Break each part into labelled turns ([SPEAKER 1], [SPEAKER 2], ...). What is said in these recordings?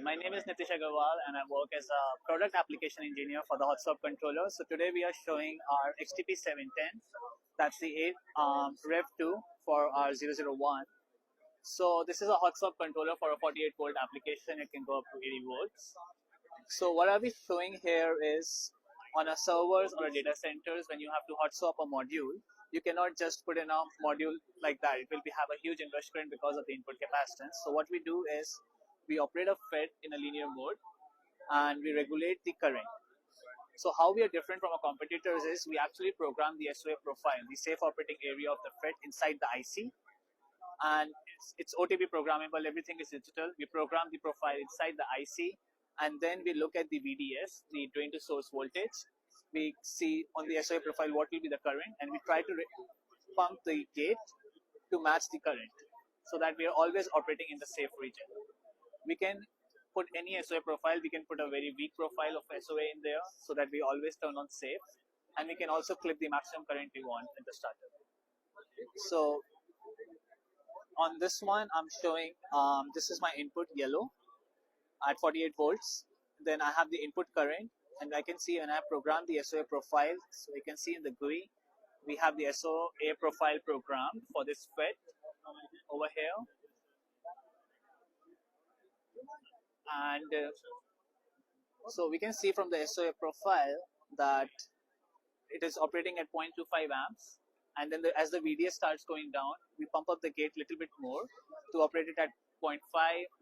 [SPEAKER 1] my name is Nitish Agarwal and I work as a product application engineer for the hot swap controller. So today we are showing our XTP710, that's the 8 Rev 2 for our 001. So this is a hot swap controller for a 48 volt application. It can go up to 80 volts. So what I'll be showing here is on a servers or a data centers, when you have to hot swap a module, you cannot just put in a module like that. It will have a huge inrush current because of the input capacitance. So what we do is we operate a FET in a linear mode and we regulate the current. So how we are different from our competitors is we actually program the SOA profile, the safe operating area of the FET inside the IC, and it's OTP programmable, everything is digital. We program the profile inside the IC, and then we look at the VDS, the drain to source voltage. We see on the SOA profile what will be the current, and we try to pump the gate to match the current so that we are always operating in the safe region. We can put any SOA profile, we can put a very weak profile of SOA in there so that we always turn on safe, and we can also clip the maximum current we want in the starter. So on this one, I'm showing, this is my input yellow at 48 volts. Then I have the input current, and I can see when I program the SOA profile. So you can see in the GUI, we have the SOA profile programmed for this FET over here. And so we can see from the SOA profile that it is operating at 0.25 amps. And then as the VDS starts going down, we pump up the gate a little bit more to operate it at 0.5.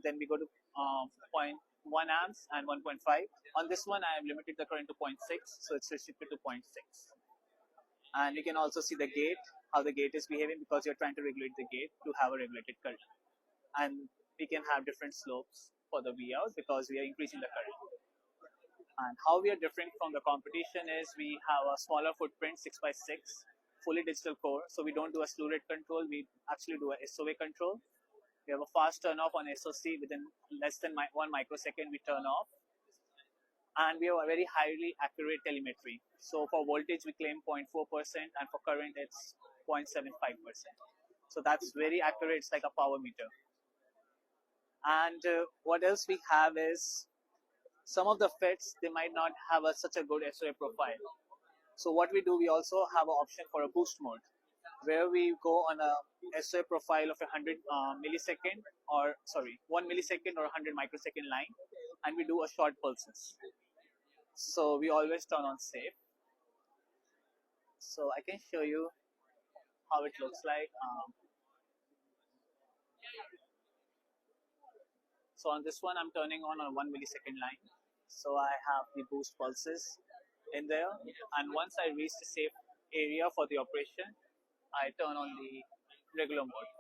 [SPEAKER 1] Then we go to 0.1 amps and 1.5. On this one, I have limited the current to 0.6, so it's restricted to 0.6. And you can also see the gate, how the gate is behaving, because you're trying to regulate the gate to have a regulated current. And we can have different slopes for the Vout because we are increasing the current. And how we are different from the competition is we have a smaller footprint, 6x6, fully digital core. So we don't do a slew rate control, we actually do a SOA control. We have a fast turn off on SOC within less than 1 microsecond we turn off. And we have a very highly accurate telemetry. So for voltage we claim 0.4% and for current it's 0.75%. So that's very accurate, it's like a power meter. And what else we have is some of the FETs, they might not have such a good SOA profile. So what we do, we also have an option for a boost mode, where we go on a SOA profile of 100 millisecond or 1 millisecond or 100 microsecond line, and we do a short pulses. So we always turn on safe. So I can show you how it looks like. So on this one, I'm turning on a 1 millisecond line. So I have the boost pulses in there. And once I reach the safe area for the operation, I turn on the regular mode.